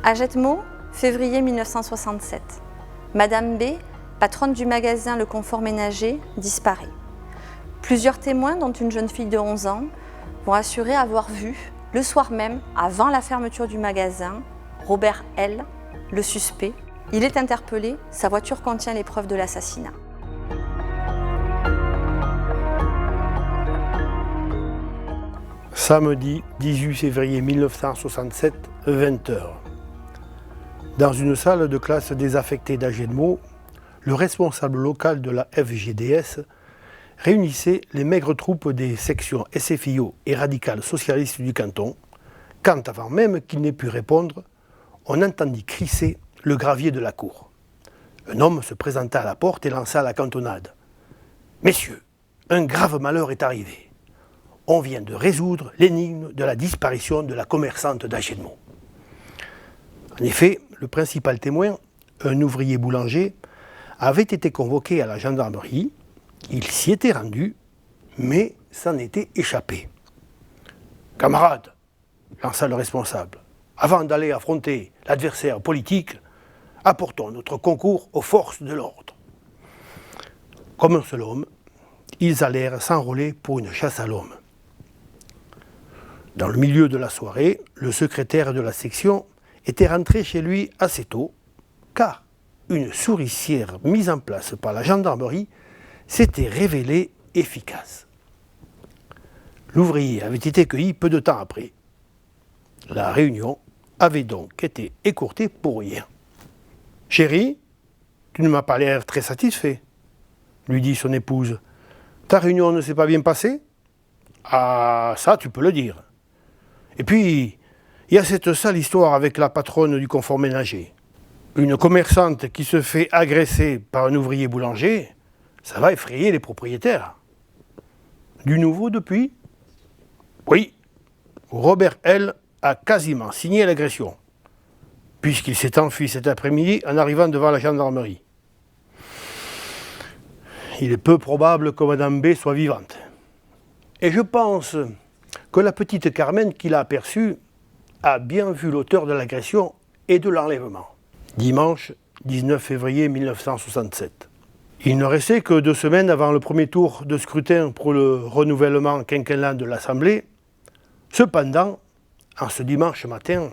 À Jetmo, février 1967. Madame B, patronne du magasin Le Confort Ménager, disparaît. Plusieurs témoins, dont une jeune fille de 11 ans, vont assurer avoir vu, le soir même, avant la fermeture du magasin, Robert L., le suspect. Il est interpellé, sa voiture contient les preuves de l'assassinat. Samedi 18 février 1967, 20h. Dans une salle de classe désaffectée d'Agenmo, le responsable local de la FGDS réunissait les maigres troupes des sections SFIO et radicales socialistes du canton, quand avant même qu'il n'ait pu répondre, on entendit crisser le gravier de la cour. Un homme se présenta à la porte et lança la cantonade. « Messieurs, un grave malheur est arrivé. On vient de résoudre l'énigme de la disparition de la commerçante d'Agenmo. » En effet, le principal témoin, un ouvrier boulanger, avait été convoqué à la gendarmerie. Il s'y était rendu, mais s'en était échappé. « Camarades, » lança le responsable, « avant d'aller affronter l'adversaire politique, apportons notre concours aux forces de l'ordre. » Comme un seul homme, ils allèrent s'enrôler pour une chasse à l'homme. Dans le milieu de la soirée, le secrétaire de la section était rentré chez lui assez tôt, car une souricière mise en place par la gendarmerie s'était révélée efficace. L'ouvrier avait été cueilli peu de temps après. La réunion avait donc été écourtée pour rien. « Chérie, tu ne m'as pas l'air très satisfait, » lui dit son épouse. « Ta réunion ne s'est pas bien passée ? » ?»« Ah, ça tu peux le dire. Et puis, il y a cette sale histoire avec la patronne du confort ménager. Une commerçante qui se fait agresser par un ouvrier boulanger, ça va effrayer les propriétaires. Du nouveau depuis ? Oui, Robert L. a quasiment signé l'agression, puisqu'il s'est enfui cet après-midi en arrivant devant la gendarmerie. Il est peu probable que Madame B soit vivante. Et je pense que la petite Carmen qui l'a aperçue a bien vu l'auteur de l'agression et de l'enlèvement. Dimanche 19 février 1967. Il ne restait que 2 semaines avant le premier tour de scrutin pour le renouvellement quinquennal de l'Assemblée. Cependant, en ce dimanche matin,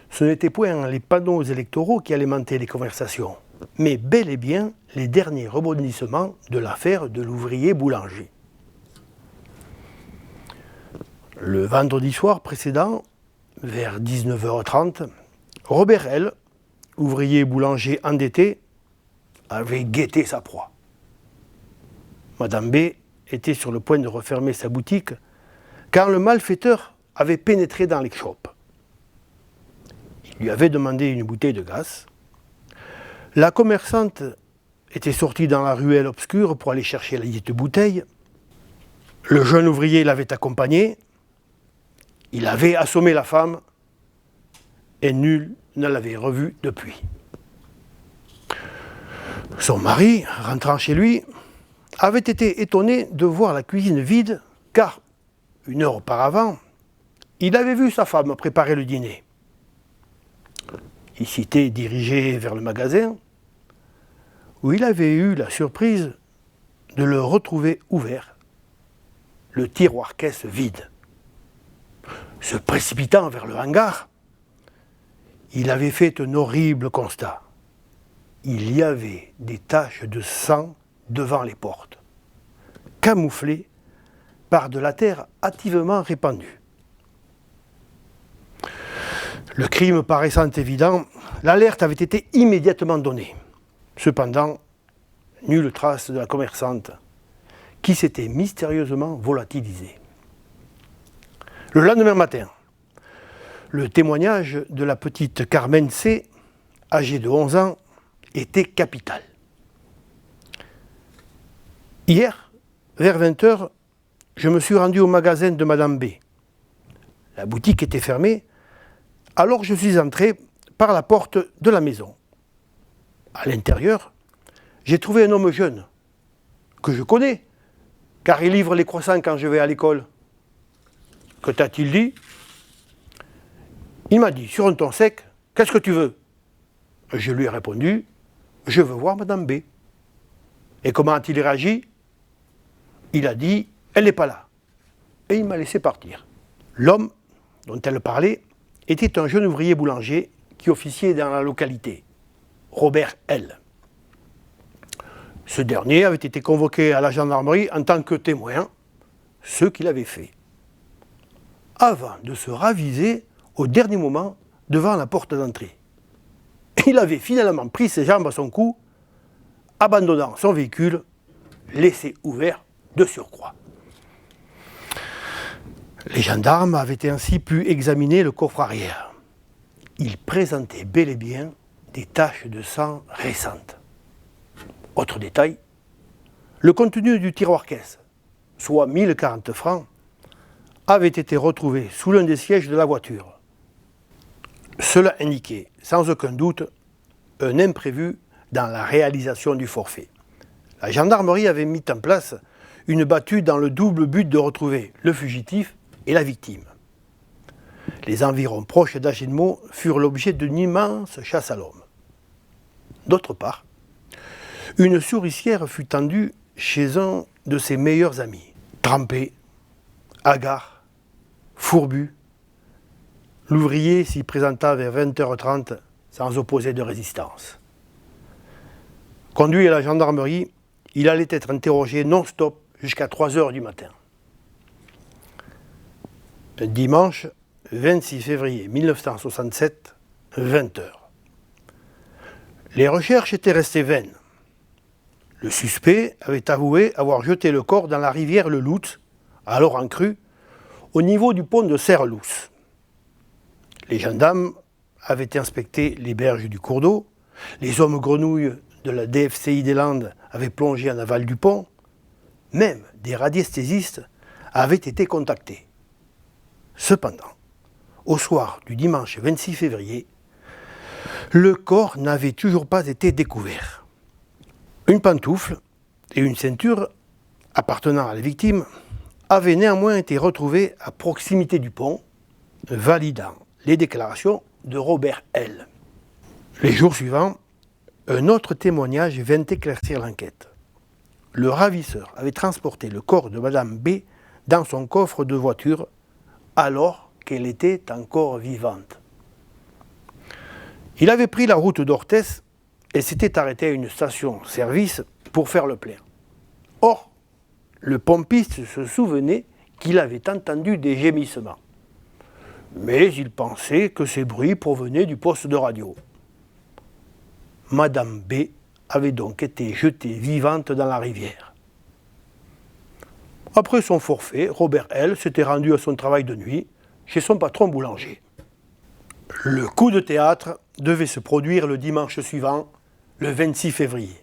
ce n'étaient point les panneaux électoraux qui alimentaient les conversations, mais bel et bien les derniers rebondissements de l'affaire de l'ouvrier boulanger. Le vendredi soir précédent, vers 19h30, Robert L., ouvrier boulanger endetté, avait guetté sa proie. Madame B était sur le point de refermer sa boutique quand le malfaiteur avait pénétré dans l'échoppe. Il lui avait demandé une bouteille de gaz. La commerçante était sortie dans la ruelle obscure pour aller chercher la dite bouteille. Le jeune ouvrier l'avait accompagnée. Il avait assommé la femme et nul ne l'avait revue depuis. Son mari, rentrant chez lui, avait été étonné de voir la cuisine vide, car, 1 heure auparavant, il avait vu sa femme préparer le dîner. Il s'était dirigé vers le magasin, où il avait eu la surprise de le retrouver ouvert, le tiroir-caisse vide. Se précipitant vers le hangar, il avait fait un horrible constat. Il y avait des taches de sang devant les portes, camouflées par de la terre hâtivement répandue. Le crime paraissant évident, l'alerte avait été immédiatement donnée. Cependant, nulle trace de la commerçante, qui s'était mystérieusement volatilisée. Le lendemain matin, le témoignage de la petite Carmen C., âgée de 11 ans, était capital. Hier, vers 20h, je me suis rendu au magasin de Madame B. La boutique était fermée, alors je suis entré par la porte de la maison. À l'intérieur, j'ai trouvé un homme jeune, que je connais, car il livre les croissants quand je vais à l'école. Que t'a-t-il dit ? Il m'a dit, sur un ton sec, Qu'est-ce que tu veux? Je lui ai répondu, je veux voir Madame B. Et comment a-t-il réagi? Il a dit, elle n'est pas là. Et il m'a laissé partir. L'homme dont elle parlait était un jeune ouvrier boulanger qui officiait dans la localité, Robert L. Ce dernier avait été convoqué à la gendarmerie en tant que témoin, ce qu'il avait fait, avant de se raviser au dernier moment devant la porte d'entrée. Il avait finalement pris ses jambes à son cou, abandonnant son véhicule, laissé ouvert de surcroît. Les gendarmes avaient ainsi pu examiner le coffre arrière. Il présentait bel et bien des taches de sang récentes. Autre détail, le contenu du tiroir-caisse, soit 1040 francs, avait été retrouvé sous l'un des sièges de la voiture. Cela indiquait sans aucun doute un imprévu dans la réalisation du forfait. La gendarmerie avait mis en place une battue dans le double but de retrouver le fugitif et la victime. Les environs proches d'Agenmo furent l'objet d'une immense chasse à l'homme. D'autre part, une souricière fut tendue chez un de ses meilleurs amis. Trempé, hagard, fourbu, l'ouvrier s'y présenta vers 20h30 sans opposer de résistance. Conduit à la gendarmerie, il allait être interrogé non-stop jusqu'à 3h du matin. Dimanche 26 février 1967, 20h. Les recherches étaient restées vaines. Le suspect avait avoué avoir jeté le corps dans la rivière le Lout, alors en crue, au niveau du pont de Serre-Lousse. Les gendarmes avaient inspecté les berges du cours d'eau, les hommes grenouilles de la DFCI des Landes avaient plongé en aval du pont, même des radiesthésistes avaient été contactés. Cependant, au soir du dimanche 26 février, le corps n'avait toujours pas été découvert. Une pantoufle et une ceinture appartenant à la victime avaient néanmoins été retrouvées à proximité du pont, validant les déclarations de Robert L. Les jours suivants, un autre témoignage vint éclaircir l'enquête. Le ravisseur avait transporté le corps de Madame B dans son coffre de voiture alors qu'elle était encore vivante. Il avait pris la route d'Orthès et s'était arrêté à une station-service pour faire le plein. Or, le pompiste se souvenait qu'il avait entendu des gémissements. Mais il pensait que ces bruits provenaient du poste de radio. Madame B avait donc été jetée vivante dans la rivière. Après son forfait, Robert L. s'était rendu à son travail de nuit chez son patron boulanger. Le coup de théâtre devait se produire le dimanche suivant, le 26 février.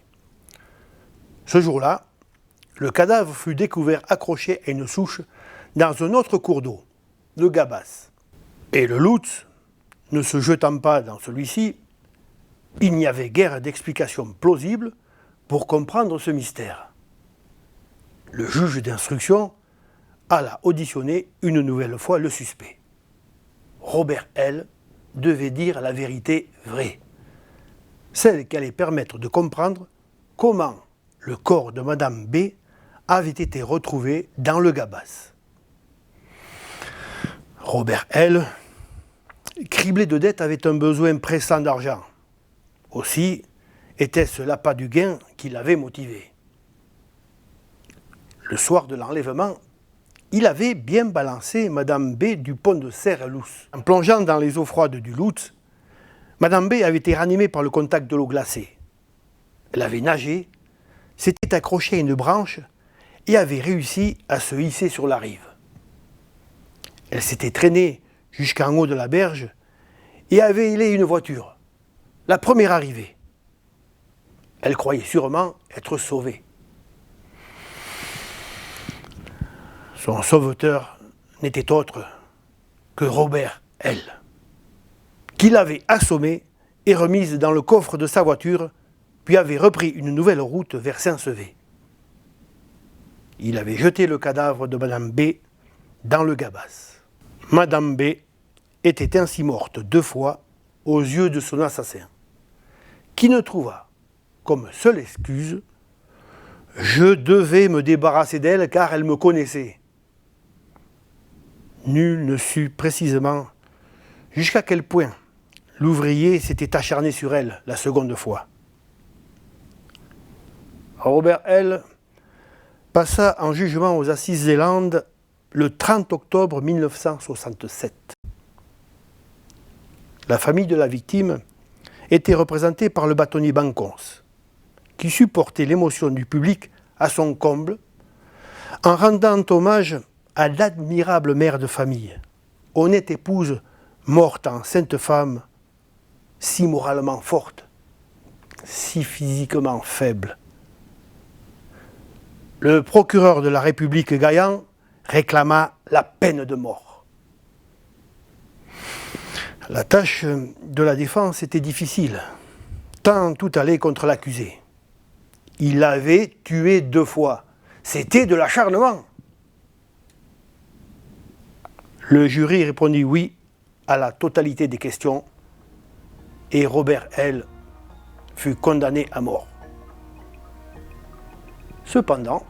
Ce jour-là, le cadavre fut découvert accroché à une souche dans un autre cours d'eau, le Gabas. Et le Lout, ne se jetant pas dans celui-ci, il n'y avait guère d'explication plausible pour comprendre ce mystère. Le juge d'instruction alla auditionner une nouvelle fois le suspect. Robert L. devait dire la vérité vraie, celle qui allait permettre de comprendre comment le corps de Madame B avait été retrouvé dans le Gabas. Robert L., criblé de dettes, avait un besoin pressant d'argent. Aussi, était-ce l'appât du gain qui l'avait motivé. Le soir de l'enlèvement, il avait bien balancé Madame B du pont de Serre-Lousse. En plongeant dans les eaux froides du Lout, Madame B avait été ranimée par le contact de l'eau glacée. Elle avait nagé, s'était accrochée à une branche et avait réussi à se hisser sur la rive. Elle s'était traînée jusqu'en haut de la berge et avait hélé une voiture, la première arrivée. Elle croyait sûrement être sauvée. Son sauveteur n'était autre que Robert L., qui l'avait assommée et remise dans le coffre de sa voiture, puis avait repris une nouvelle route vers Saint-Sevé. Il avait jeté le cadavre de Madame B dans le Gabas. Madame B était ainsi morte 2 fois aux yeux de son assassin, qui ne trouva comme seule excuse « Je devais me débarrasser d'elle car elle me connaissait ». Nul ne sut précisément jusqu'à quel point l'ouvrier s'était acharné sur elle la seconde fois. Robert L. passa en jugement aux Assises des Landes le 30 octobre 1967. La famille de la victime était représentée par le bâtonnier Banconce, qui supportait l'émotion du public à son comble en rendant hommage à l'admirable mère de famille, honnête épouse morte en sainte femme, si moralement forte, si physiquement faible. Le procureur de la République Gaillan réclama la peine de mort. La tâche de la défense était difficile, tant tout allait contre l'accusé. Il l'avait tué 2 fois. C'était de l'acharnement. Le jury répondit oui à la totalité des questions et Robert L. fut condamné à mort. Cependant,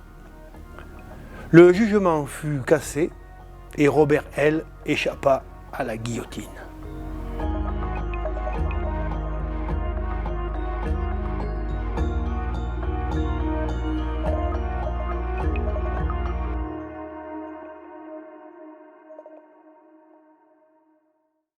le jugement fut cassé et Robert L. échappa à la guillotine.